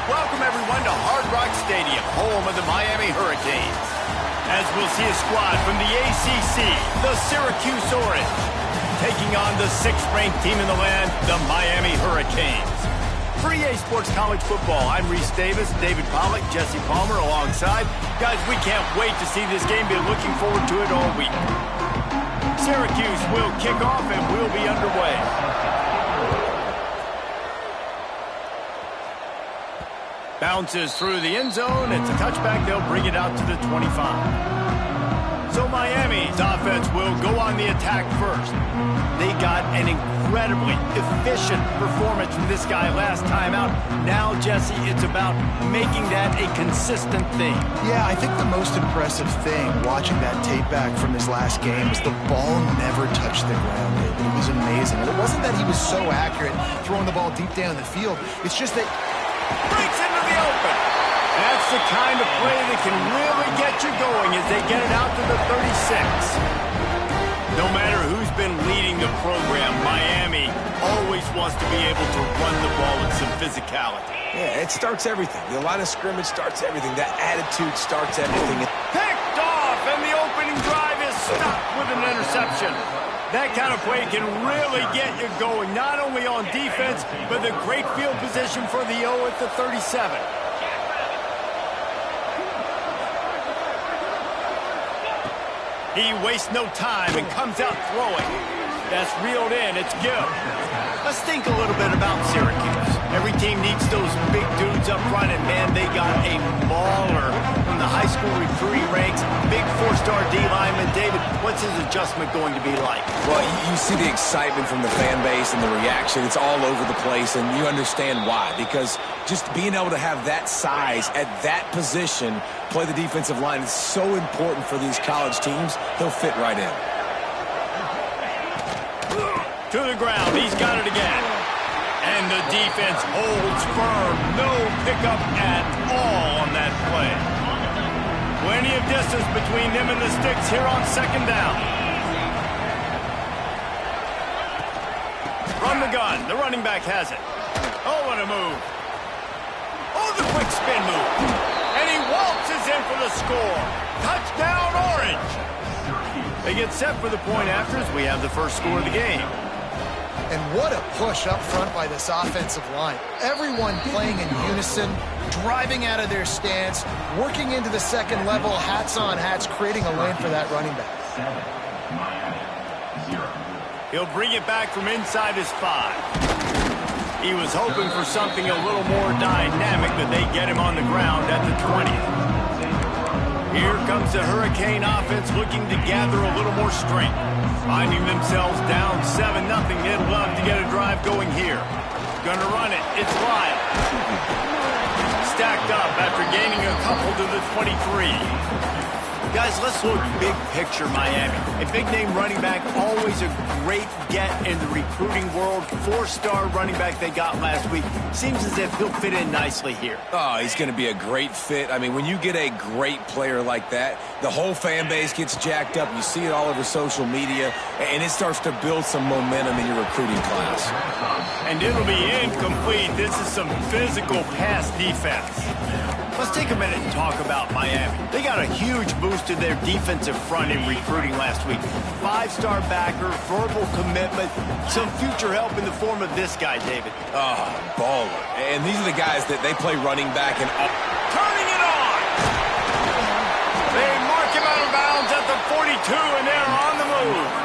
Welcome, everyone, to Hard Rock Stadium, home of the Miami Hurricanes. As we'll see a squad from the ACC, the Syracuse Orange, taking on the 6th-ranked team in the land, the Miami Hurricanes. For EA Sports College Football, I'm Reese Davis, David Pollack, Jesse Palmer alongside. Guys, we can't wait to see this game. Been looking forward to it all week. Syracuse will kick off and we'll be underway. Bounces through the end zone. It's a touchback. They'll bring it out to the 25. So Miami's offense will go on the attack first. They got an incredibly efficient performance from this guy last time out. Now, Jesse, it's about making that a consistent thing. Yeah, I think the most impressive thing watching that tape back from his last game was the ball never touched the ground. It was amazing. And it wasn't that he was so accurate throwing the ball deep down the field. It's just that breaks into the open. That's the kind of play that can really get you going as they get it out to the 36. No matter who's been leading the program, Miami always wants to be able to run the ball with some physicality. Yeah, it starts everything. The line of scrimmage starts everything. That attitude starts everything. Picked off, and the opening drive is stopped with an interception. That kind of play can really get you going, not only on defense, but the great field position for the O at the 37. He wastes no time and comes out throwing. That's reeled in. It's good. Let's think a little bit about Syracuse. Every team needs those big dudes up front, and man, they got a mauler from the high school recruiting ranks. Big 4-star D lineman. David, what's his adjustment going to be like? Well, you see the excitement from the fan base and the reaction. It's all over the place, and you understand why. Because just being able to have that size at that position, play the defensive line, is so important for these college teams. He'll fit right in. To the ground. He's got it again. And the defense holds firm. No pickup at all on that play. Plenty of distance between them and the sticks here on 2nd down. From the gun, the running back has it. Oh, what a move. Oh, the quick spin move. And he waltzes in for the score. Touchdown, Orange. They get set for the point after as we have the first score of the game. And what a push up front by this offensive line. Everyone playing in unison, driving out of their stance, working into the second level, hats on hats, creating a lane for that running back. He'll bring it back from inside his 5. He was hoping for something a little more dynamic, but they get him on the ground at the 20th. Here comes the Hurricane offense looking to gather a little more strength. Finding themselves down 7-0. They'd love to get a drive going here. Gonna run it. It's live. Stacked up after gaining a couple to the 23. Guys, let's look big picture Miami. A big-name running back, always a great get in the recruiting world. 4-star running back they got last week. Seems as if he'll fit in nicely here. Oh, he's going to be a great fit. I mean, when you get a great player like that, the whole fan base gets jacked up. You see it all over social media, and it starts to build some momentum in your recruiting class. And it'll be incomplete. This is some physical pass defense. Let's take a minute and talk about Miami. They got a huge boost to their defensive front in recruiting last week. 5-star backer, verbal commitment, some future help in the form of this guy, David. Oh, baller. And these are the guys that they play running back and turning it on! They mark him out of bounds at the 42, and they're on the move.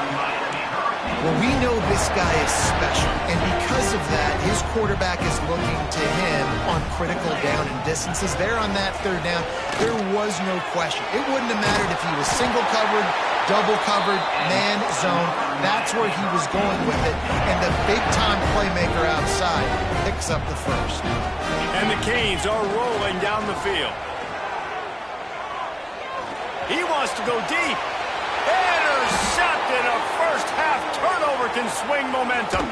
Well, we know this guy is special, and because of that, his quarterback is looking to him on critical down and distances. There on that 3rd down, there was no question. It wouldn't have mattered if he was single covered, double covered, man, zone. That's where he was going with it. And the big-time playmaker outside, picks up the first. And the Canes are rolling down the field. He wants to go deep. Intercepted. A first-half turnover can swing momentum.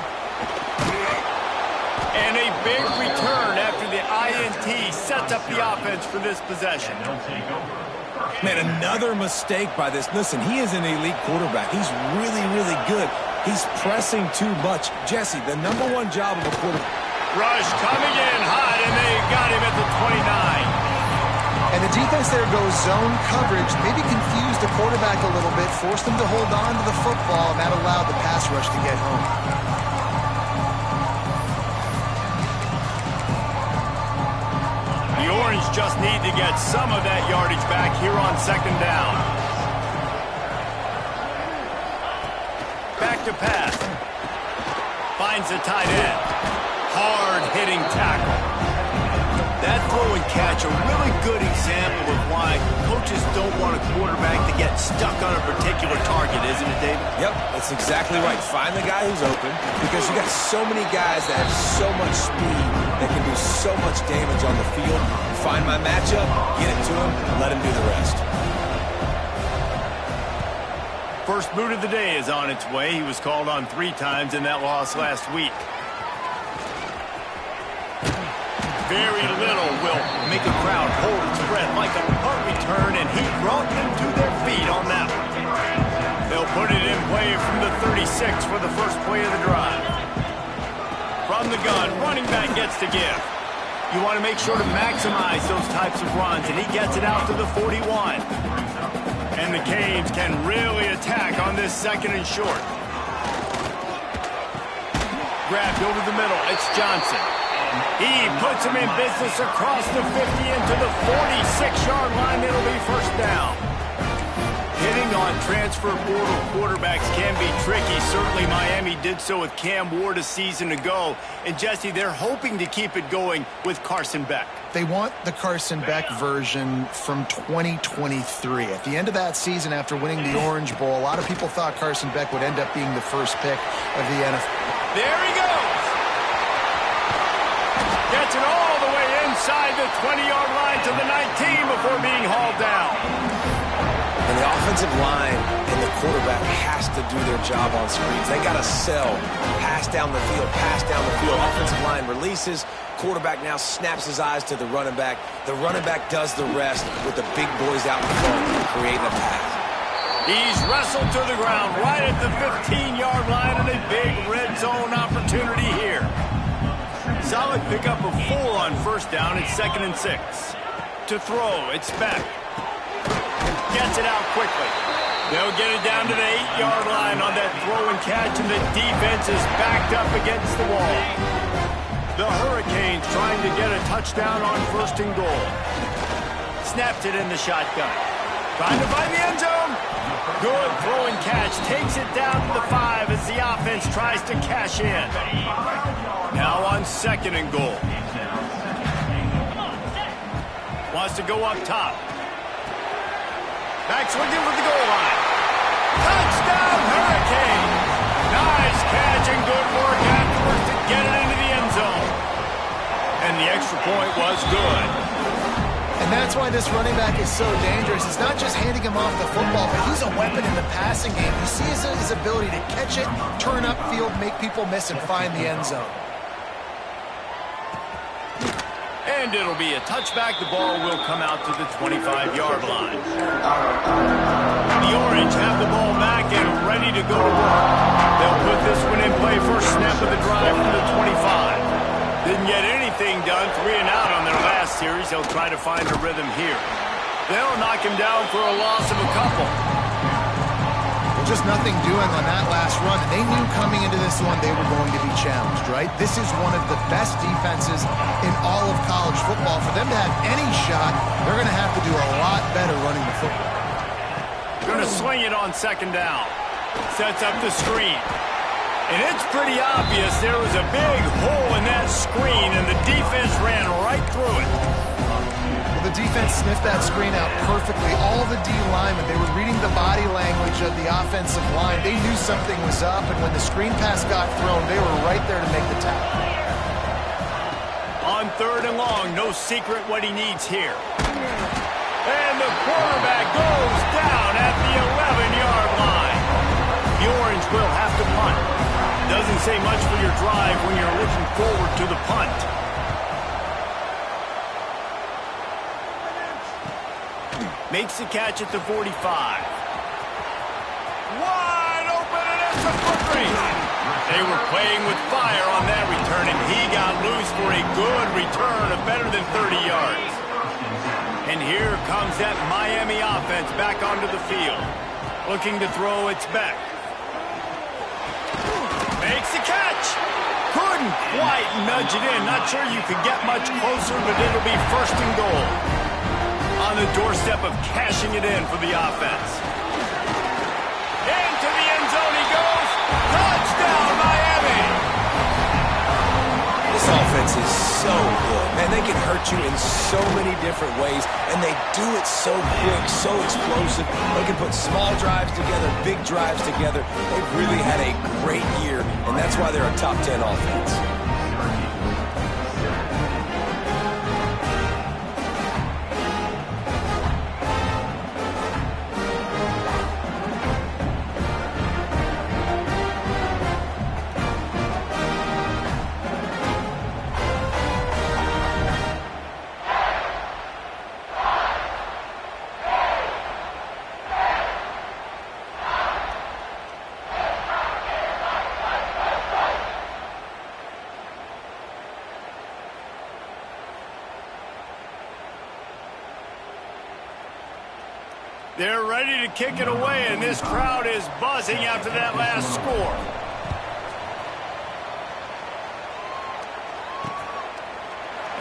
And a big return after the INT sets up the offense for this possession. Man, another mistake by this. Listen, he is an elite quarterback. He's really, really good. He's pressing too much. Jesse, the #1 job of a quarterback. Rush coming in hot, and they got him at the 29. And the defense there goes zone coverage, maybe confused the quarterback a little bit, forced him to hold on to the football, and that allowed the pass rush to get home. The Orange just need to get some of that yardage back here on second down. Back to pass. Finds the tight end. Hard-hitting tackle. That throw and catch, a really good example of why coaches don't want a quarterback to get stuck on a particular target, isn't it, David? Yep, that's exactly right. Find the guy who's open, because you got so many guys that have so much speed that can do so much damage on the field. Find my matchup, get it to him, let him do the rest. First boot of the day is on its way. He was called on 3 times in that loss last week. Very little will make a crowd hold its breath like a punt return, and he brought them to their feet on that one. They'll put it in play from the 36 for the first play of the drive. From the gun, running back gets to give. You want to make sure to maximize those types of runs, and he gets it out to the 41. And the Canes can really attack on this second and short. Grabbed over the middle. It's Johnson. He puts him in business across the 50 into the 46-yard line. It'll be first down. Hitting on transfer portal quarterbacks can be tricky. Certainly Miami did so with Cam Ward a season ago. And Jesse, they're hoping to keep it going with Carson Beck. They want the Carson Beck version from 2023. At the end of that season, after winning the Orange Bowl, a lot of people thought Carson Beck would end up being the first pick of the NFL. There he goes. Gets it all the way inside the 20-yard line to the 19 before being hauled down. And the offensive line and the quarterback has to do their job on screens. They got to sell. Pass down the field, pass down the field. Offensive line releases. Quarterback now snaps his eyes to the running back. The running back does the rest with the big boys out in front creating a pass. He's wrestled to the ground right at the 15-yard line, and a big red zone opportunity here. Solid pickup of 4 on first down. It's 2nd and 6. To throw, it's Beck. Gets it out quickly. They'll get it down to the 8-yard line on that throw and catch, and the defense is backed up against the wall. The Hurricanes trying to get a touchdown on 1st and goal. Snaps it in the shotgun. Trying to find the end zone. Good throw and catch. Takes it down to the 5 as the offense tries to cash in. Now on 2nd and goal. Wants to go up top. Back swinging for the goal line. Touchdown, Hurricane! Nice catch and good work afterwards to get it into the end zone. And the extra point was good. And that's why this running back is so dangerous. It's not just handing him off the football, but he's a weapon in the passing game. You see his ability to catch it, turn upfield, make people miss, and find the end zone. And it'll be a touchback. The ball will come out to the 25-yard line. The Orange have the ball back and ready to go to work. They'll put this one in play first snap of the drive from the 25. Didn't get anything done. 3 and out on their last series. They'll try to find a rhythm here. They'll knock him down for a loss of a couple. Just nothing doing on that last run. And they knew coming into this one they were going to be challenged, right? This is one of the best defenses in all of college football. For them to have any shot, they're going to have to do a lot better running the football. Going to swing it on 2nd down. Sets up the screen. And it's pretty obvious there was a big hole in that screen, and the defense ran right through it. Well, the defense sniffed that screen out perfectly. All the D linemen, they were reading the body language of the offensive line. They knew something was up, and when the screen pass got thrown, they were right 3rd and long. No secret what he needs here. And the quarterback goes down at the 11-yard line. The Orange will have to punt. Doesn't say much for your drive when you're looking forward to the punt. Makes the catch at the 45. Wide open, and it's a foot race. They were playing with fire on that return, and he got loose for a good return of better than 30 yards. And here comes that Miami offense back onto the field. Looking to throw its back. Makes the catch. Couldn't quite nudge it in. Not sure you could get much closer, but it'll be 1st and goal. On the doorstep of cashing it in for the offense. Into the end zone he goes. Touchdown, Miami! This offense is so good. Man, they can hurt you in so many different ways, and they do it so quick, so explosive. They can put small drives together, big drives together. They've really had a great year, and that's why they're a top 10 offense. They're ready to kick it away, and this crowd is buzzing after that last score.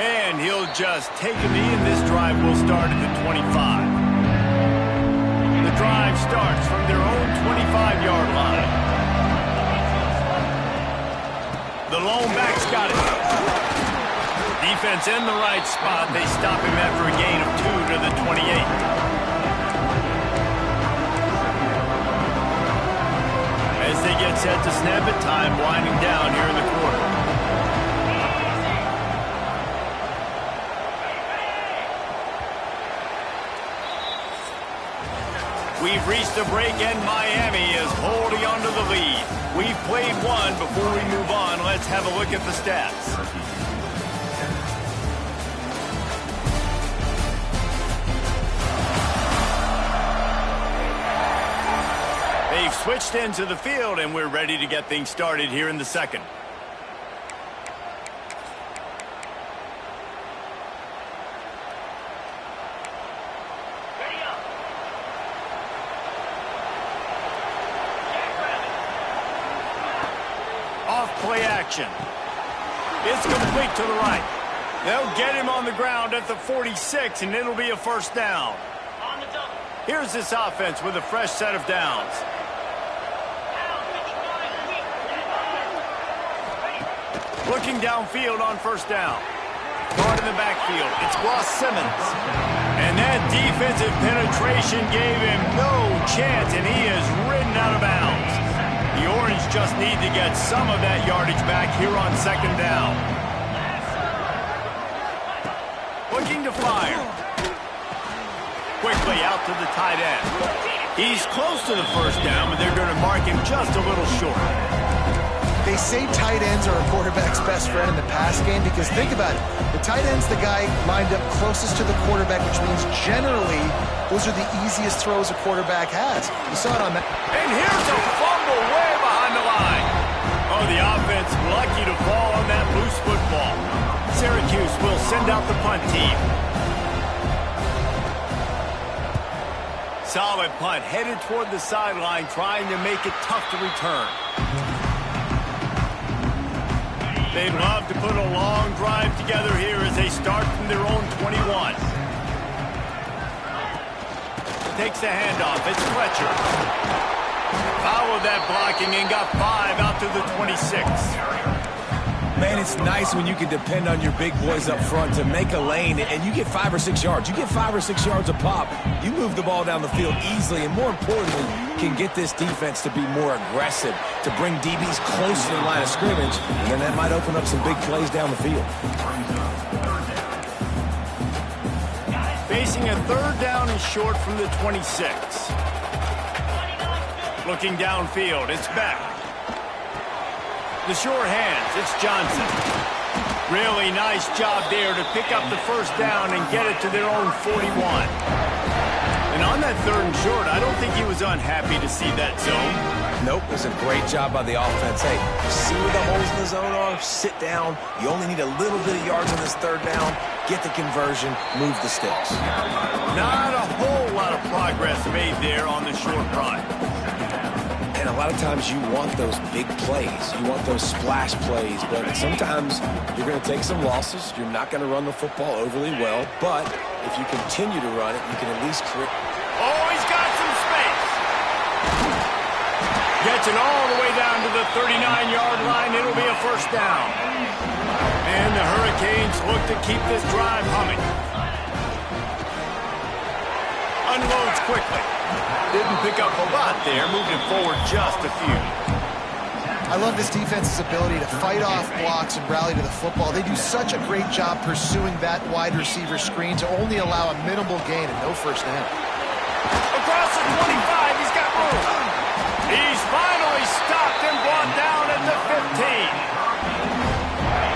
And he'll just take a knee, and this drive will start at the 25. The drive starts from their own 25-yard line. The lone back's got it. Defense in the right spot. They stop him after a gain of 2 to the 28. As they get set to snap it, time winding down here in the quarter. We've reached a break, and Miami is holding on to the lead. We've played one. Before we move on, let's have a look at the stats. They've switched into the field, and we're ready to get things started here in the second. Off play action. It's complete to the right. They'll get him on the ground at the 46, and it'll be a 1st down. Here's this offense with a fresh set of downs. Looking downfield on 1st down. Guard in the backfield. It's Ross Simmons. And that defensive penetration gave him no chance, and he is ridden out of bounds. The Orange just need to get some of that yardage back here on 2nd down. Looking to fire. Quickly out to the tight end. He's close to the 1st down, but they're going to mark him just a little short. They say tight ends are a quarterback's best friend in the pass game because think about it. The tight end's the guy lined up closest to the quarterback, which means generally those are the easiest throws a quarterback has. You saw it on that. And here's a fumble way behind the line. Oh, the offense lucky to fall on that loose football. Syracuse will send out the punt team. Solid punt, headed toward the sideline, trying to make it tough to return. They'd love to put a long drive together here as they start from their own 21. Takes the handoff. It's Fletcher. Followed that blocking and got 5 out to the 26. Man, it's nice when you can depend on your big boys up front to make a lane, and you get 5 or 6 yards. You get 5 or 6 yards a pop. You move the ball down the field easily, and more importantly, can get this defense to be more aggressive, to bring DBs close to the line of scrimmage, and then that might open up some big plays down the field. Facing a 3rd down and short from the 26. Looking downfield, it's Beck. The sure hands, it's Johnson. Really nice job there to pick up the 1st down and get it to their own 41. And on that 3rd and short, I don't think he was unhappy to see that zone. Nope, it was a great job by the offense. Hey, see where the holes in the zone are? Sit down. You only need a little bit of yards on this 3rd down. Get the conversion, move the sticks. Not a whole lot of progress made there on the short run. And a lot of times you want those big plays. You want those splash plays, but sometimes you're going to take some losses. You're not going to run the football overly well, but if you continue to run it, you can at least create. Oh, he's got some space. Gets it all the way down to the 39-yard line. It'll be a 1st down. And the Hurricanes look to keep this drive humming. Unloads quickly. Didn't pick up a lot there, moving forward just a few. I love this defense's ability to fight off blocks and rally to the football. They do such a great job pursuing that wide receiver screen to only allow a minimal gain and no 1st down. Across the 25, he's got room. He's finally stopped and brought down at the 15.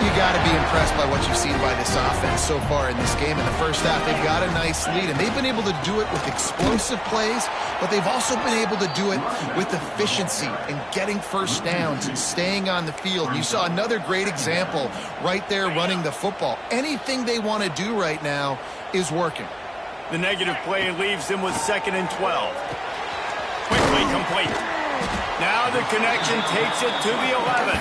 You got to be impressed by what you've seen by this offense so far in this game. In the 1st half, they've got a nice lead, and they've been able to do it with explosive plays, but they've also been able to do it with efficiency and getting 1st downs and staying on the field. You saw another great example right there running the football. Anything they want to do right now is working. The negative play leaves them with 2nd and 12. Quickly complete. Now the connection takes it to the 11.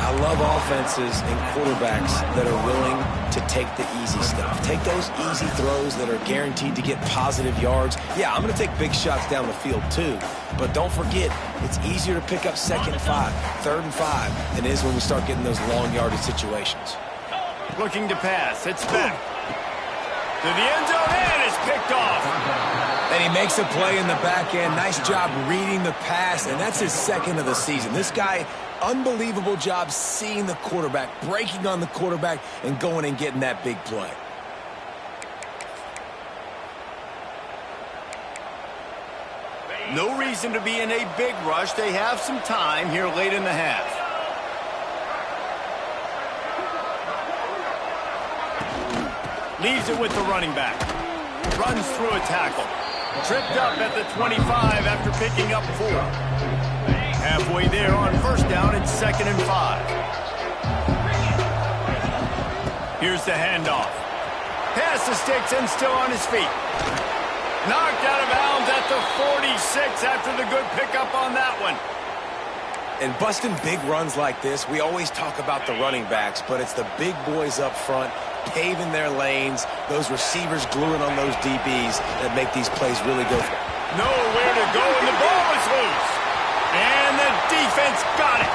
I love offenses and quarterbacks that are willing to take the easy stuff. Take those easy throws that are guaranteed to get positive yards. Yeah, I'm going to take big shots down the field too, but don't forget, it's easier to pick up 2nd and 5, 3rd and 5 than it is when we start getting those long yardage situations. Looking to pass, it's back. To the end zone, and it's picked off. And he makes a play in the back end. Nice job reading the pass, and that's his 2nd of the season. This guy, unbelievable job seeing the quarterback, breaking on the quarterback, and going and getting that big play. No reason to be in a big rush. They have some time here late in the half. Leaves it with the running back. Runs through a tackle. Tripped up at the 25 after picking up 4. Halfway there on 1st down, it's 2nd and 5. Here's the handoff. Pass the sticks and still on his feet. Knocked out of bounds at the 46 after the good pickup on that one. And busting big runs like this, we always talk about the running backs, but it's the big boys up front paving their lanes, those receivers gluing on those DBs that make these plays really go for it. Nowhere to go, and the ball is loose. And the defense got it.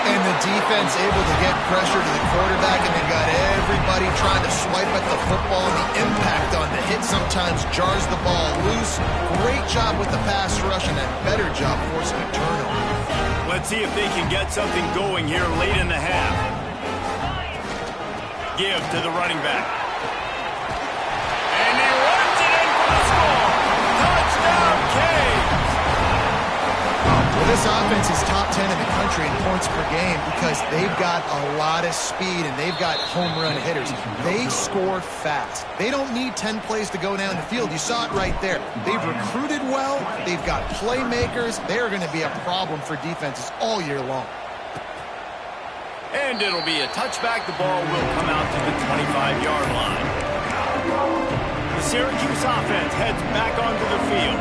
And the defense able to get pressure to the quarterback, and they've got everybody trying to swipe at the football. The impact on the hit sometimes jars the ball loose. Great job with the pass rush, and a better job forcing a turnover. Let's see if they can get something going here late in the half. Give to the running back. And he runs it in for the score. Touchdown, Canes. Well, this offense is top 10 in the country in points per game because they've got a lot of speed and they've got home run hitters. They score fast. They don't need 10 plays to go down the field. You saw it right there. They've recruited well. They've got playmakers. They're going to be a problem for defenses all year long. And it'll be a touchback. The ball will come out to the 25-yard line. The Syracuse offense heads back onto the field.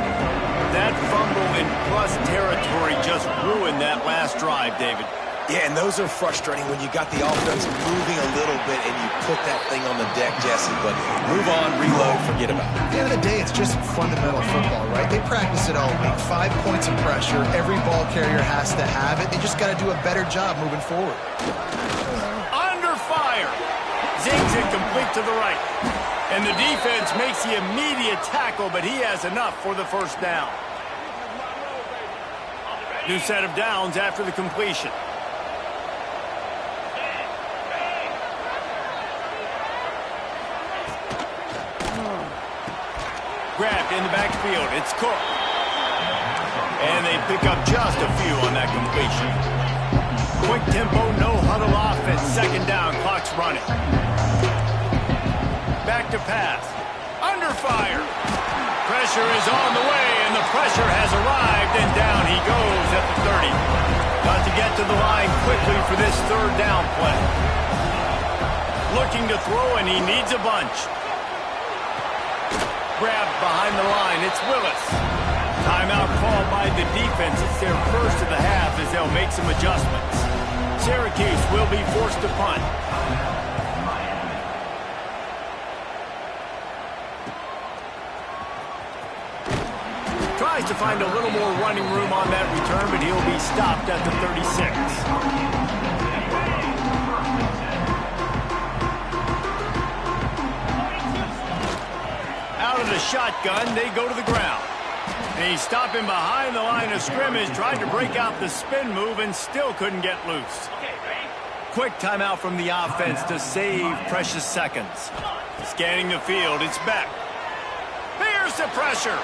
That fumble in plus territory just ruined that last drive, David. Yeah, and those are frustrating when you got the offense moving a little bit and you put that thing on the deck, Jesse. But move on, reload, forget about it. At the end of the day, it's just fundamental football, right? They practice it all week. 5 points of pressure. Every ball carrier has to have it. They just got to do a better job moving forward. Under fire. Zings it complete to the right. And the defense makes the immediate tackle, but he has enough for the first down. New set of downs after the completion. Grabbed in the backfield. It's Cook. And they pick up just a few on that completion. Quick tempo, no huddle offense. Second down, clock's running. Back to pass. Under fire. Pressure is on the way, and the pressure has arrived, and down he goes at the 30. Got to get to the line quickly for this third down play. Looking to throw, and he needs a bunch. Grabbed behind the line. It's Willis. Timeout called by the defense. It's their first of the half as they'll make some adjustments. Syracuse will be forced to punt. Tries to find a little more running room on that return, but he'll be stopped at the 36. Out of the shotgun, they go to the ground. And he's stopping behind the line of scrimmage, tried to break out the spin move and still couldn't get loose. Quick timeout from the offense to save precious seconds. Scanning the field, it's Beck. Here's the pressure.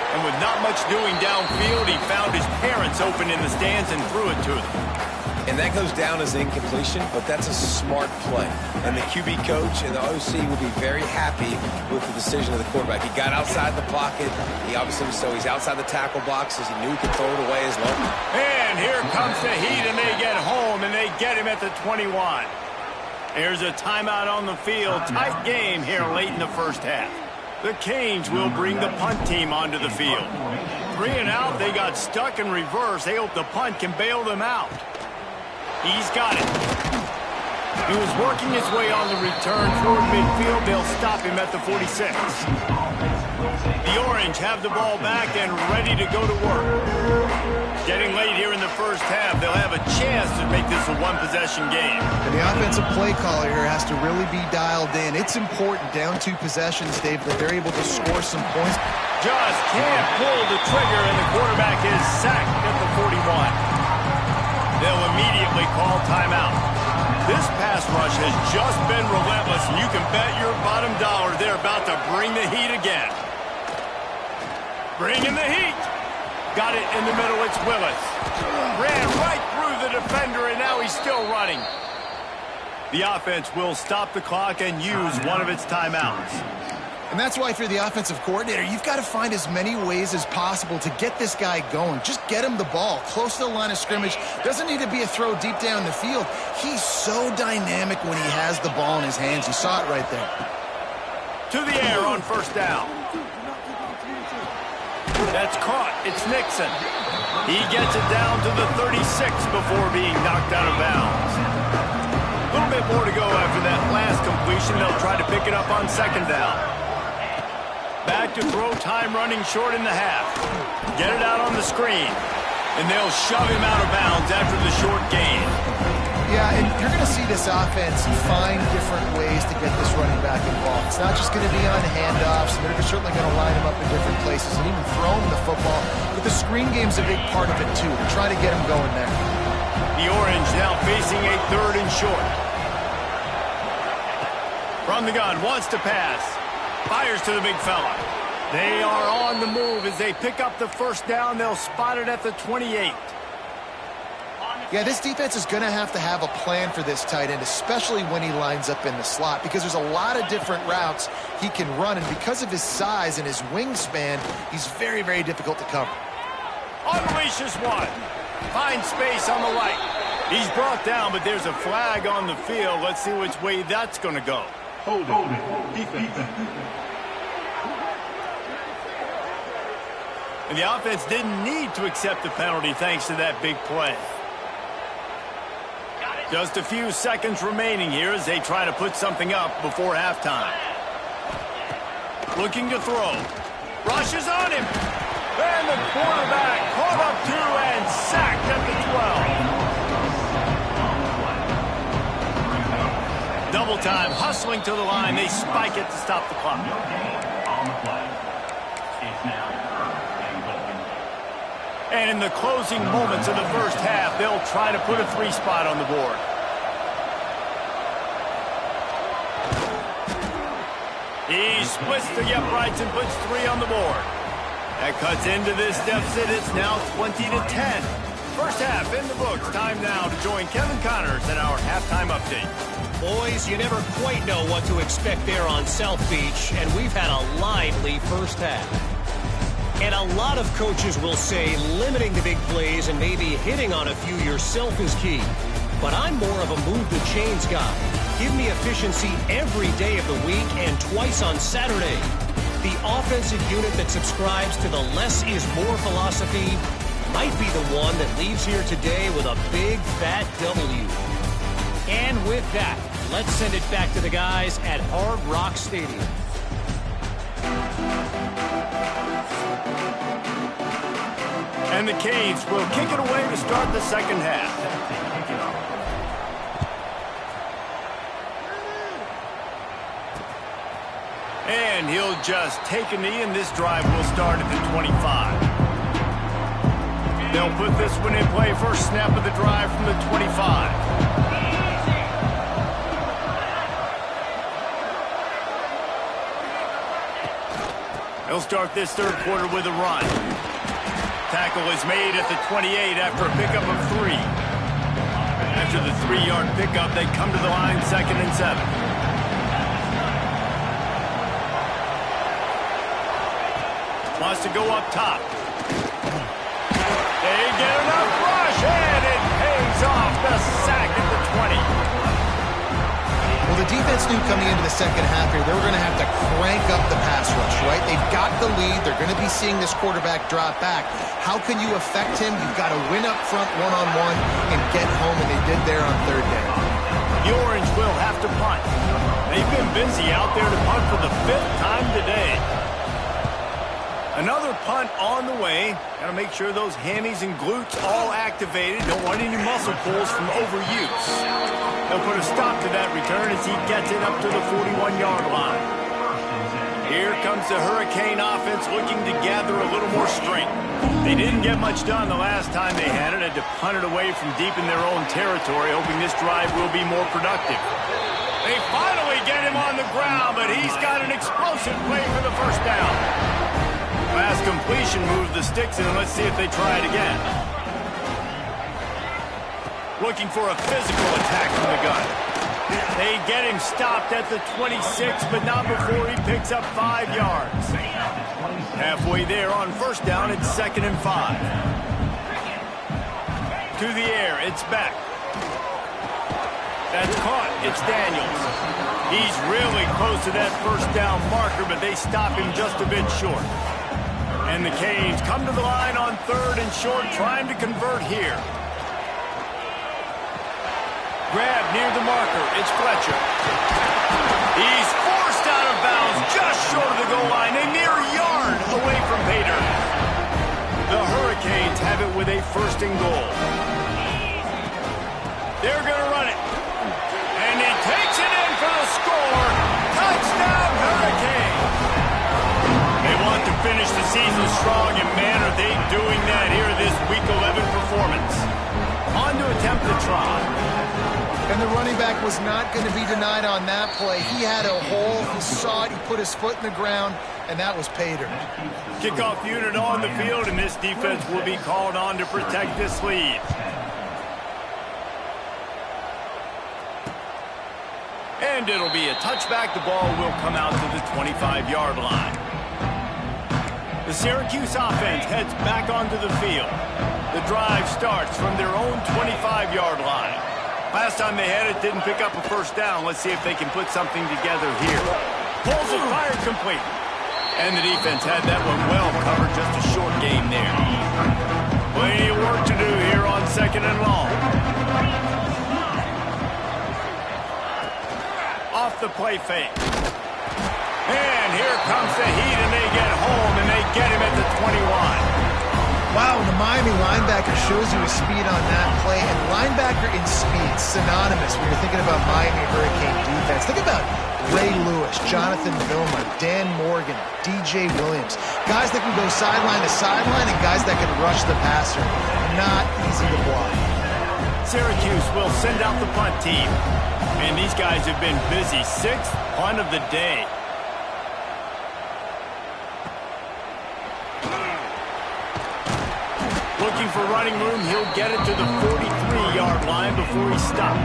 And with not much doing downfield, he found his parents open in the stands and threw it to them. And that goes down as incompletion, but that's a smart play. And the QB coach and the OC will be very happy with the decision of the quarterback. He got outside the pocket. He obviously, so he's outside the tackle boxes. He knew he could throw it away as well. And here comes the heat, and they get home, and they get him at the 21. Here's a timeout on the field. Tight game here late in the first half. The Canes will bring the punt team onto the field. 3 and out, they got stuck in reverse. They hope the punt can bail them out. He's got it. He was working his way on the return toward midfield. They'll stop him at the 46. The Orange have the ball back and ready to go to work. Getting late here in the first half, they'll have a chance to make this a one-possession game. And the offensive play caller here has to really be dialed in. It's important, down 2 possessions, Dave, that they're able to score some points. Just can't pull the trigger, and the quarterback is sacked at the 41. They'll immediately call timeout. This pass rush has just been relentless, and you can bet your bottom dollar they're about to bring the heat again. Bringing the heat. Got it in the middle. It's Willis. Ran right through the defender, and now he's still running. The offense will stop the clock and use one of its timeouts. And that's why if you're the offensive coordinator, you've got to find as many ways as possible to get this guy going. Just get him the ball close to the line of scrimmage. Doesn't need to be a throw deep down the field. He's so dynamic when he has the ball in his hands. You saw it right there. To the air on first down. That's caught. It's Nixon. He gets it down to the 36 before being knocked out of bounds. A little bit more to go after that last completion. They'll try to pick it up on second down. Back to throw, time running short in the half. Get it out on the screen. And they'll shove him out of bounds after the short gain. Yeah, and you're going to see this offense find different ways to get this running back involved. It's not just going to be on handoffs, and they're certainly going to line him up in different places and even throw him the football. But the screen game's a big part of it, too. To try to get him going there. The Orange now facing a 3rd and short. From the gun, wants to pass. Fires to the big fella. They are on the move as they pick up the first down. They'll spot it at the 28. Yeah, this defense is going to have a plan for this tight end, especially when he lines up in the slot, because there's a lot of different routes he can run, and because of his size and his wingspan, he's very, very difficult to cover. Unleashes one. Finds space on the right. He's brought down, but there's a flag on the field. Let's see which way that's going to go. Hold it. Defense. And the offense didn't need to accept the penalty thanks to that big play. Just a few seconds remaining here as they try to put something up before halftime. Looking to throw. Rushes on him. And the quarterback caught up to and sacked at the 12. Double time, hustling to the line. They spike it to stop the clock. And in the closing moments of the first half, they'll try to put a 3 spot on the board. He splits the uprights and puts 3 on the board. That cuts into this deficit. It's now 20-10. First half in the books. Time now to join Kevin Connors in our halftime update. Boys, you never quite know what to expect there on South Beach, and we've had a lively first half. And a lot of coaches will say limiting the big plays and maybe hitting on a few yourself is key. But I'm more of a move the chains guy. Give me efficiency every day of the week and twice on Saturday. The offensive unit that subscribes to the less is more philosophy might be the one that leaves here today with a big fat W. And with that, let's send it back to the guys at Hard Rock Stadium. And the Canes will kick it away to start the second half. And he'll just take a knee, and this drive will start at the 25. They'll put this one in play. First snap of the drive from the 25. They'll start this third quarter with a run. Tackle is made at the 28 after a pickup of 3. After the 3-yard pickup, they come to the line 2nd and 7. Wants to go up top. They get enough rush, and it pays off. The sack at the 20. Well, the defense knew coming into the second half here, they were going to have to crank up the pass rush, right? They've got the lead. They're going to be seeing this quarterback drop back. How can you affect him? You've got to win up front one-on-one and get home, and they did there on third down. The Orange will have to punt. They've been busy out there to punt for the 5th time today. Another punt on the way. Got to make sure those hammies and glutes all activated. Don't want any muscle pulls from overuse. They'll put a stop to that return as he gets it up to the 41-yard line. Here comes the Hurricane offense looking to gather a little more strength. They didn't get much done the last time they had it. Had to punt it away from deep in their own territory, hoping this drive will be more productive. They finally get him on the ground, but he's got an explosive play for the first down. Last completion moved the sticks in. Let's see if they try it again. Looking for a physical attack from the gun. They get him stopped at the 26, but not before he picks up 5 yards. Halfway there on first down, it's 2nd and 5. To the air, it's back. That's caught. It's Daniels. He's really close to that first down marker, but they stop him just a bit short. And the Canes come to the line on 3rd and short, trying to convert here. Grab near the marker. It's Fletcher. He's forced out of bounds just short of the goal line, a mere yard away from Pater. The Hurricanes have it with a 1st and goal. They're going to run it. And he takes it in for the score. Touchdown, Hurricanes. They want to finish the season strong, and man, are they doing that here this Week 11 performance. On to attempt the try. And the running back was not going to be denied on that play. He had a hole. He saw it. He put his foot in the ground, and that was Pater. Kickoff unit on the field, and this defense will be called on to protect this lead. And it'll be a touchback. The ball will come out to the 25-yard line. The Syracuse offense heads back onto the field. The drive starts from their own 25-yard line. Last time they had it, didn't pick up a first down. Let's see if they can put something together here. Pulls it, fired complete. And the defense had that one well covered, just a short game there. Plenty of work to do here on 2nd and long. off the play fake. And here comes the heat, and they get home, and they get him at the 21. Wow, the Miami linebacker shows you his speed on that play, and linebacker in speed, synonymous when you're thinking about Miami Hurricane defense. Think about Ray Lewis, Jonathan Vilma, Dan Morgan, DJ Williams. Guys that can go sideline to sideline and guys that can rush the passer. Not easy to block. Syracuse will send out the punt team. And these guys have been busy. 6th punt of the day. Looking for running room, he'll get it to the 43-yard line before he stopped.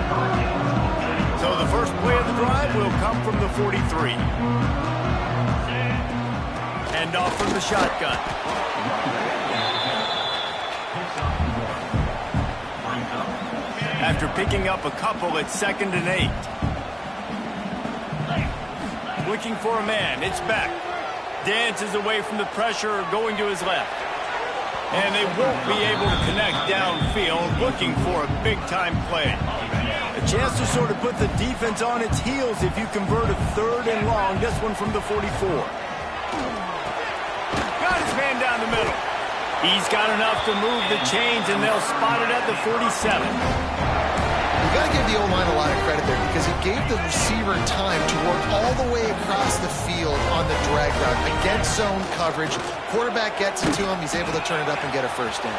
So the first play of the drive will come from the 43. And off from the shotgun. After picking up a couple, it's 2nd and 8. Looking for a man, it's Beck. Dances away from the pressure, going to his left. And they won't be able to connect downfield, looking for a big-time play. A chance to sort of put the defense on its heels if you convert a 3rd and long. This one from the 44. Got his man down the middle. He's got enough to move the chains, and they'll spot it at the 47. You've got to give the O-line a lot of credit there because he gave the receiver time to work all the way across the field on the drag route against zone coverage. Quarterback gets it to him. He's able to turn it up and get a first down.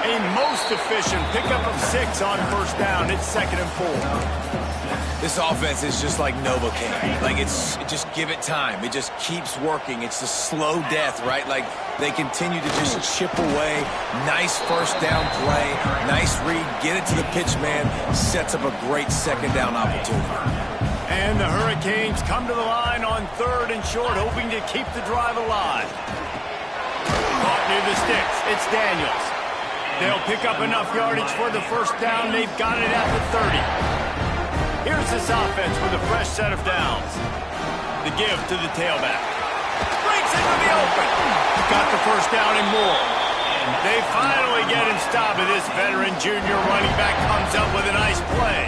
A most efficient pickup of 6 on first down. It's 2nd and 4. This offense is just like Novocaine. Like, just give it time. It just keeps working. It's the slow death, right? Like, they continue to just chip away. Nice first down play. Nice read. Get it to the pitch man. Sets up a great 2nd down opportunity. And the Hurricanes come to the line on 3rd and short, hoping to keep the drive alive. Caught near the sticks. It's Daniels. They'll pick up enough yardage for the first down. They've got it at the 30. Here's this offense with a fresh set of downs. The give to the tailback. Breaks into the open. Got the first down and more. They finally get him stopped, and this veteran junior running back comes up with a nice play.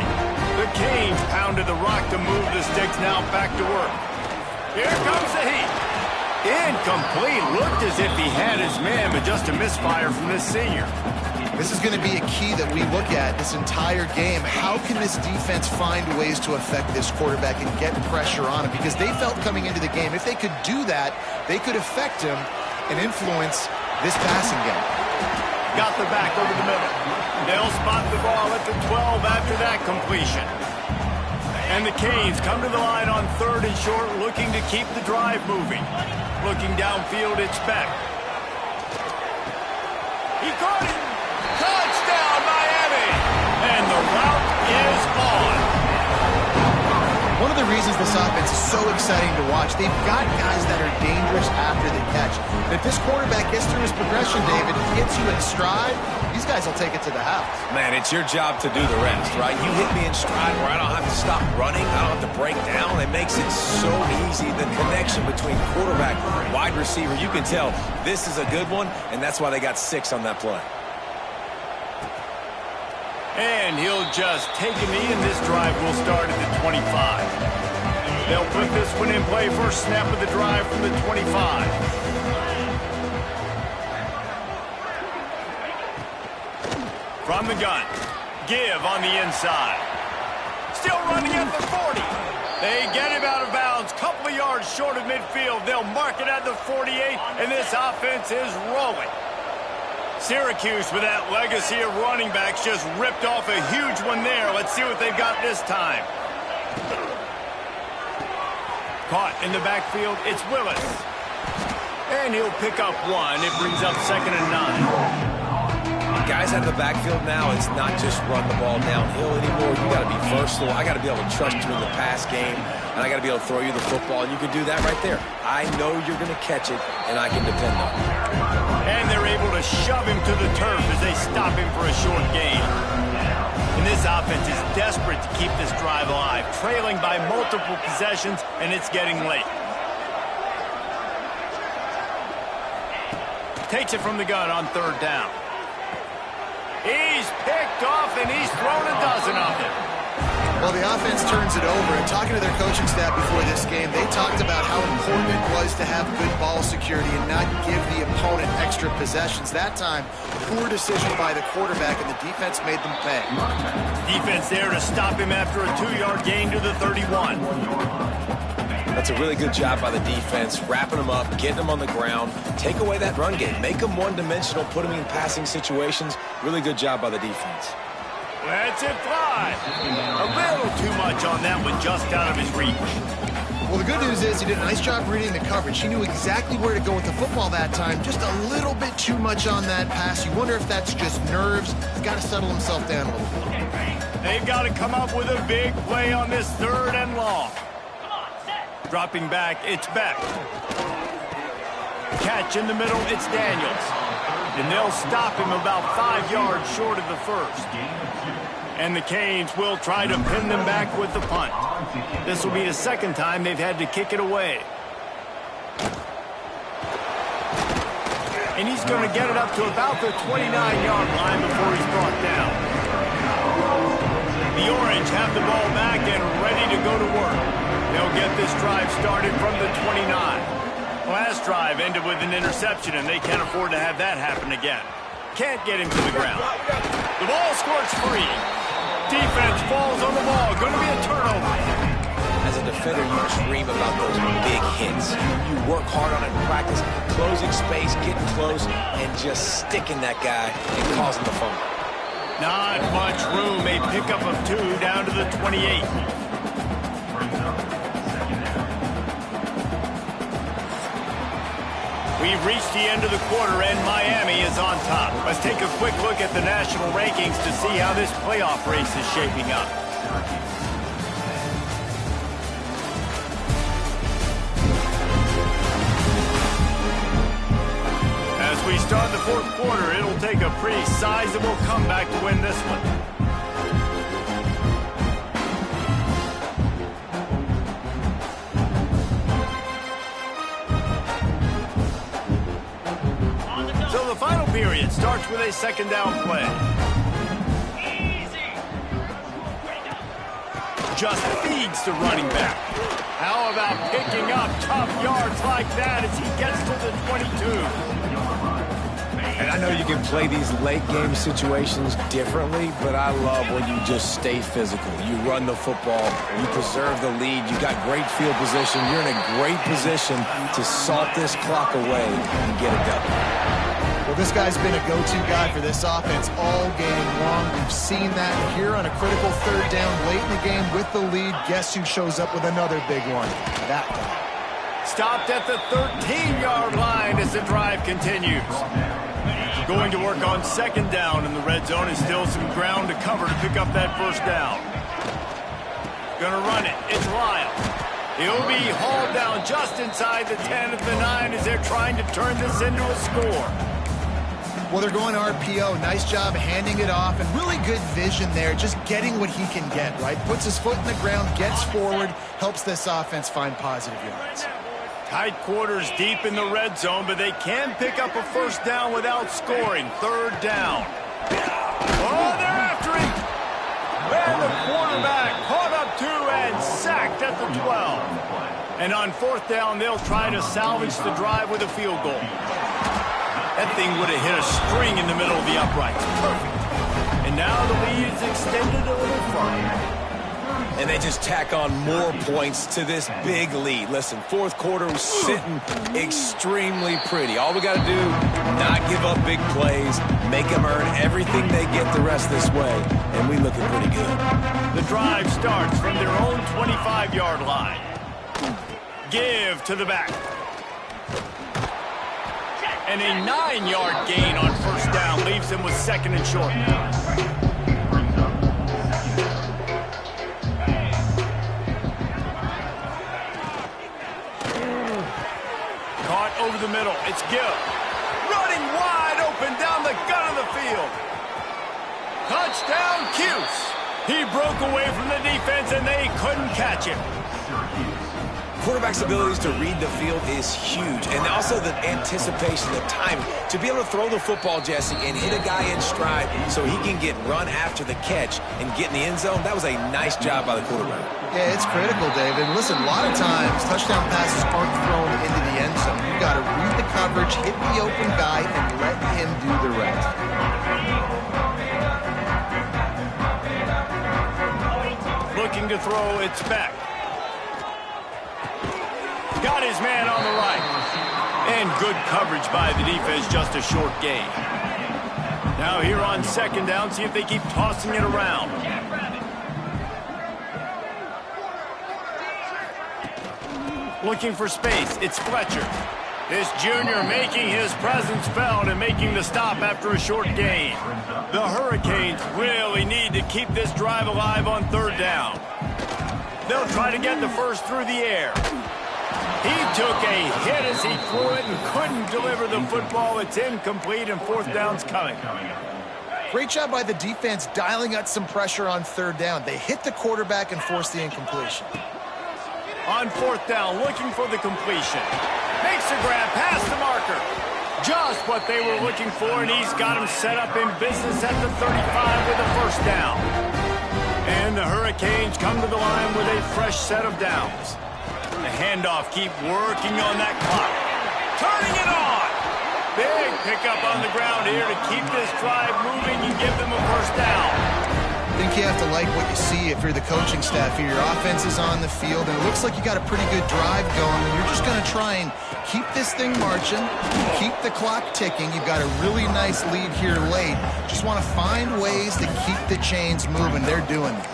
The Canes pounded the rock to move the sticks, now back to work. Here comes the heat. Incomplete. Looked as if he had his man, but just a misfire from this senior. This is going to be a key that we look at this entire game. How can this defense find ways to affect this quarterback and get pressure on him? Because they felt coming into the game, if they could do that, they could affect him and influence this passing game. Got the back over the middle. They'll spot the ball at the 12 after that completion. And the Canes come to the line on 3rd and short, looking to keep the drive moving. Looking downfield, it's Beck. He caught it. Touchdown, Miami! And the route is on. One of the reasons this offense is so exciting to watch, they've got guys that are dangerous after the catch. And if this quarterback gets through his progression, David, gets you in stride, these guys will take it to the house. Man, it's your job to do the rest, right? You hit me in stride where I don't have to stop running. I don't have to break down. It makes it so easy. The connection between quarterback and wide receiver, you can tell this is a good one, and that's why they got 6 on that play. And he'll just take a knee, and this drive will start at the 25. They'll put this one in play. First snap of the drive from the 25. From the gun. Give on the inside. Still running at the 40. They get him out of bounds. Couple of yards short of midfield. They'll mark it at the 48, and this offense is rolling. Syracuse, with that legacy of running backs, just ripped off a huge one there. Let's see what they've got this time. Caught in the backfield, it's Willis. And he'll pick up 1. It brings up 2nd and 9. Guys out of the backfield now, it's not just run the ball downhill anymore. You got to be versatile. I got to be able to trust you in the pass game, and I got to be able to throw you the football, and you can do that right there. I know you're going to catch it, and I can depend on it. And they're able to shove him to the turf as they stop him for a short gain. And this offense is desperate to keep this drive alive, trailing by multiple possessions, and it's getting late. Takes it from the gun on 3rd down. He's picked off, and he's thrown a dozen of them. Well, the offense turns it over, and talking to their coaching staff before this game, they talked about how important it was to have good ball security and not give the opponent extra possessions. That time, poor decision by the quarterback, and the defense made them pay. Defense there to stop him after a 2-yard gain to the 31. That's a really good job by the defense, wrapping them up, getting them on the ground, take away that run game, make them one-dimensional, put them in passing situations. Really good job by the defense. Let's it fly. A little too much on that one, just out of his reach. Well, the good news is he did a nice job reading the coverage. He knew exactly where to go with the football that time. Just a little bit too much on that pass. You wonder if that's just nerves. He's got to settle himself down a little bit. They've got to come up with a big play on this 3rd and long. Dropping back, it's Beck. Catch in the middle, it's Daniels. And they'll stop him about 5 yards short of the first. And the Canes will try to pin them back with the punt. This will be the 2nd time they've had to kick it away. And he's going to get it up to about the 29-yard line before he's brought down. The Orange have the ball back and ready to go to work. They'll get this drive started from the 29. Last drive ended with an interception, and they can't afford to have that happen again. Can't get him to the ground. The ball squirts free. Defense falls on the ball. Going to be a turnover. As a defender, you dream about those big hits. You work hard on it in practice, closing space, getting close, and just sticking that guy and causing the fumble. Not much room. A pickup of 2 down to the 28. We've reached the end of the quarter, and Miami is on top. Let's take a quick look at the national rankings to see how this playoff race is shaping up. As we start the 4th quarter, it'll take a pretty sizable comeback to win this one. The final period starts with a 2nd down play. Just feeds the running back. How about picking up tough yards like that as he gets to the 22? And I know you can play these late game situations differently, but I love when you just stay physical. You run the football, you preserve the lead, you got great field position, you're in a great position to salt this clock away and get it done. Well, this guy's been a go-to guy for this offense all game long. We've seen that here on a critical 3rd down late in the game with the lead. Guess who shows up with another big one? That guy. Stopped at the 13-yard line as the drive continues. Going to work on 2nd down in the red zone, and still some ground to cover to pick up that 1st down. Gonna run it. It's Lyle. He'll be hauled down just inside the 10 of the 9 as they're trying to turn this into a score. Well, they're going RPO. Nice job handing it off, and really good vision there, just getting what he can get, right? Puts his foot in the ground, gets forward, helps this offense find positive yards. Tight quarters deep in the red zone, but they can pick up a 1st down without scoring. 3rd down. Oh, they're after him! And the quarterback caught up 2 and sacked at the 12. And on 4th down, they'll try to salvage the drive with a field goal. That thing would have hit a string in the middle of the uprights. Perfect. And now the lead is extended a little further. And they just tack on more points to this big lead. Listen, 4th quarter was sitting extremely pretty. All we got to do, not give up big plays, make them earn everything they get the rest this way, and we looking pretty good. The drive starts from their own 25-yard line. Give to the back. And a 9-yard gain on 1st down leaves him with 2nd and short. Caught over the middle. It's Gill. Running wide open down the gut of the field. Touchdown, Cuse. He broke away from the defense, and they couldn't catch him. quarterback's abilities to read the field is huge. And also the anticipation, the time to be able to throw the football, Jesse, and hit a guy in stride so he can get run after the catch and get in the end zone. That was a nice job by the quarterback. Yeah, it's critical, David. Listen, a lot of times touchdown passes aren't thrown into the end zone. You've got to read the coverage, hit the open guy, and let him do the rest. Looking to throw, it's back. Got his man on the right. And good coverage by the defense, just a short gain. Now here on second down, see if they keep tossing it around. Looking for space, it's Fletcher. This junior making his presence felt and making the stop after a short gain. The Hurricanes really need to keep this drive alive on third down. They'll try to get the first through the air. He took a hit as he threw it and couldn't deliver the football. It's incomplete and fourth down's coming. Great job by the defense dialing up some pressure on third down. They hit the quarterback and forced the incompletion. On fourth down, looking for the completion. Makes a grab past the marker. Just what they were looking for, and he's got him set up in business at the 35 with a first down. And the Hurricanes come to the line with a fresh set of downs. The handoff, keep working on that clock. Turning it on. Big pickup on the ground here to keep this drive moving and give them a first down. I think you have to like what you see if you're the coaching staff here. Your offense is on the field, and it looks like you got a pretty good drive going, and you're just going to try and keep this thing marching, keep the clock ticking. You've got a really nice lead here late. Just want to find ways to keep the chains moving. They're doing it.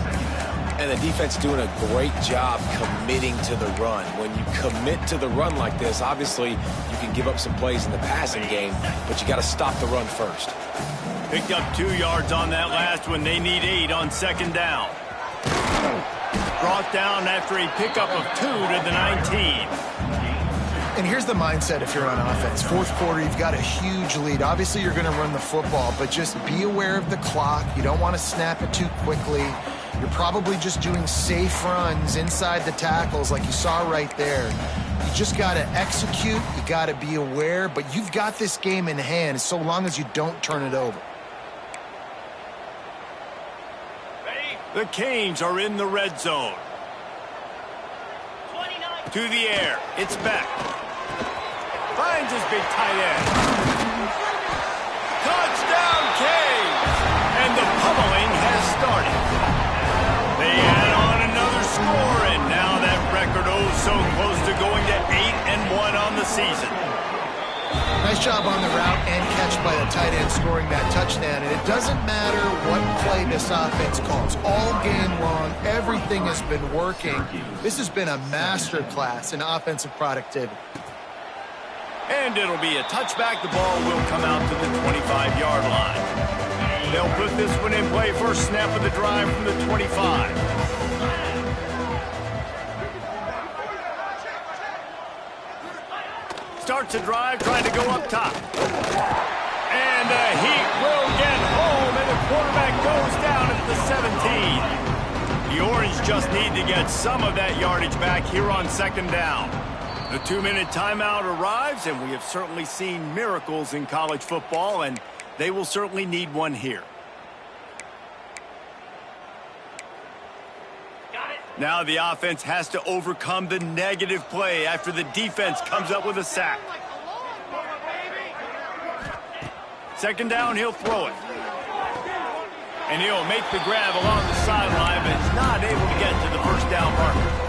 And the defense doing a great job committing to the run. When you commit to the run like this, obviously you can give up some plays in the passing game, but you got to stop the run first. Picked up 2 yards on that last one. They need 8 on second down. Brought down after a pickup of 2 to the 19. And here's the mindset if you're on offense. Fourth quarter, you've got a huge lead. Obviously, you're going to run the football, but just be aware of the clock. You don't want to snap it too quickly. You're probably just doing safe runs inside the tackles like you saw right there. You just got to execute. You got to be aware, but you've got this game in hand so long as you don't turn it over. The Canes are in the red zone. To the air. It's back. Finds his big tight end. Touchdown, Canes! And the pummeling has started. They add on another score, and now that record so close to going to 8-1 on the season. Nice job on the route and catch by the tight end scoring that touchdown. And it doesn't matter what play this offense calls. All game long, everything has been working. This has been a master class in offensive productivity. And it'll be a touchback. The ball will come out to the 25-yard line. They'll put this one in play. First snap of the drive from the 25. Starts a drive, trying to go up top. And the Heat will get home, and the quarterback goes down at the 17. The Orange just need to get some of that yardage back here on second down. The 2-minute timeout arrives, and we have certainly seen miracles in college football, and they will certainly need one here. Now the offense has to overcome the negative play after the defense comes up with a sack. Second down, he'll throw it. And he'll make the grab along the sideline, but is not able to get to the first down marker.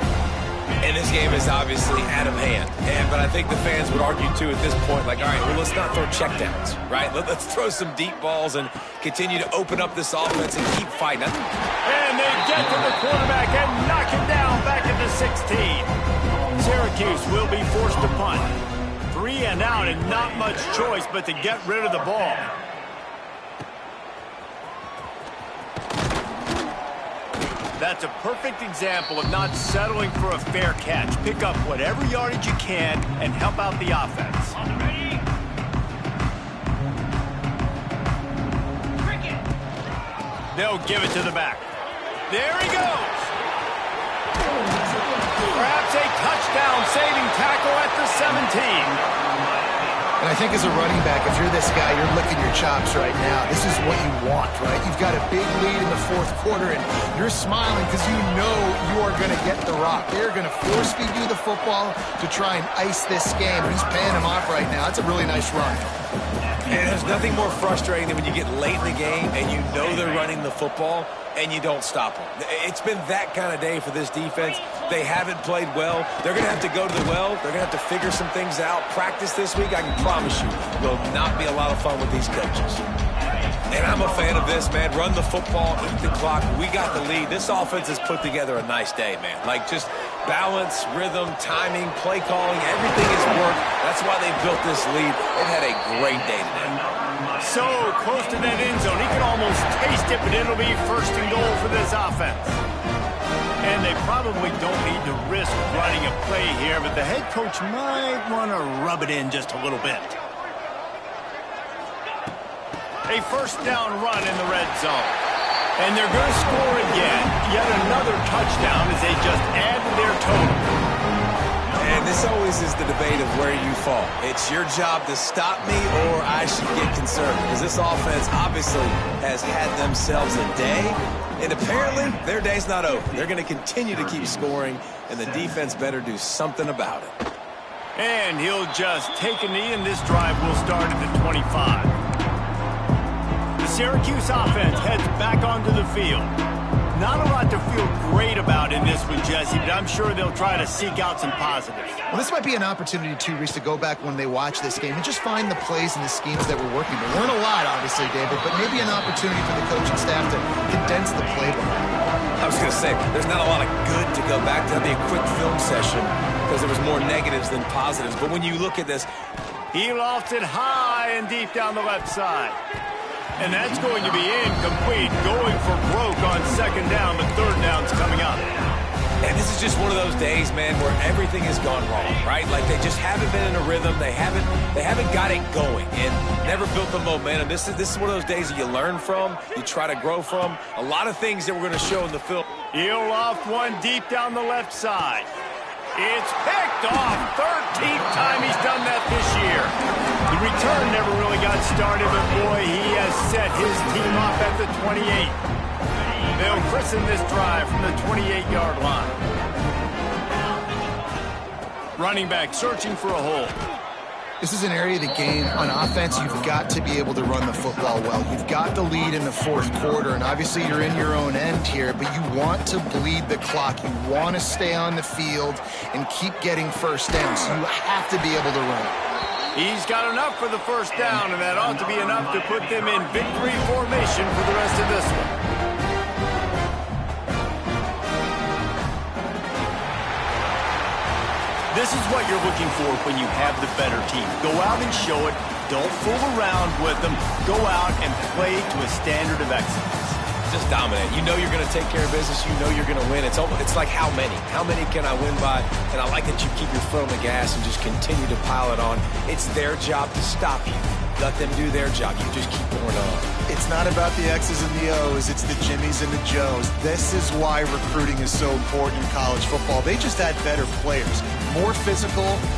And this game is obviously out of hand. But I think the fans would argue, too, at this point, like, all right, well, let's not throw checkdowns, right? Let's throw some deep balls and continue to open up this offense and keep fighting. And they get to the quarterback and knock him down back at the 16. Syracuse will be forced to punt. 3 and out and not much choice but to get rid of the ball. That's a perfect example of not settling for a fair catch. Pick up whatever yardage you can and help out the offense. They'll give it to the back. There he goes. Perhaps It's a touchdown-saving tackle at the 17. And I think as a running back, if you're this guy, you're licking your chops right now. This is what you want, right? You've got a big lead in the fourth quarter, and you're smiling because you know you are going to get the rock. They're going to force-feed you the football to try and ice this game. He's paying him off right now. It's a really nice run. And there's nothing more frustrating than when you get late in the game and you know they're running the football and you don't stop them. It's been that kind of day for this defense. They haven't played well. They're going to have to go to the well. They're going to have to figure some things out. Practice this week, I can promise you, will not be a lot of fun with these coaches. And I'm a fan of this, man. Run the football, eat the clock. We got the lead. This offense has put together a nice day, man. Like just balance, rhythm, timing, play calling, everything has worked. That's why they built this lead. They've had a great day today. So close to that end zone, he can almost taste it, but it'll be first and goal for this offense. And they probably don't need to risk running a play here, but the head coach might want to rub it in just a little bit. A first down run in the red zone. And they're going to score again. Yet another touchdown as they just add to their total. And this always is the debate of where you fall. It's your job to stop me or I should get concerned. Because this offense obviously has had themselves a day. And apparently their day's not over. They're going to continue to keep scoring. And the defense better do something about it. And he'll just take a knee, and this drive will start at the 25. The Syracuse offense heads back onto the field. Not a lot to feel great about in this one, Jesse, but I'm sure they'll try to seek out some positives. Well, this might be an opportunity, too, Reese, to go back when they watch this game and just find the plays and the schemes that were working. There weren't a lot, obviously, David, but maybe an opportunity for the coaching staff to condense the playbook. I was going to say, there's not a lot of good to go back to. That'd be a quick film session because there was more negatives than positives. But when you look at this, he lofts it high and deep down the left side. And that's going to be incomplete, going for broke on second down, but third down's coming up. And this is just one of those days, man, where everything has gone wrong, right? Like they just haven't been in a rhythm. They haven't got it going and never built the momentum. This is one of those days that you learn from, you try to grow from. A lot of things that we're going to show in the film. He'll loft one deep down the left side. It's picked off. 13th time he's done that this year. The return never really got started, but boy, he has set his team up at the 28. They'll christen this drive from the 28-yard line. Running back searching for a hole. This is an area of the game on offense you've got to be able to run the football well. You've got the lead in the fourth quarter, and obviously you're in your own end here, but you want to bleed the clock. You want to stay on the field and keep getting first down, so you have to be able to run it. He's got enough for the first down, and that ought to be enough to put them in victory formation for the rest of this one. This is what you're looking for when you have the better team. Go out and show it. Don't fool around with them. Go out and play to a standard of excellence. Just dominate. You know you're going to take care of business. You know you're going to win. It's like how many? How many can I win by? And I like that you keep your foot on the gas and just continue to pile it on. It's their job to stop you. Let them do their job. You just keep going on. It's not about the X's and the O's. It's the Jimmies and the Joes. This is why recruiting is so important in college football. They just had better players, more physical,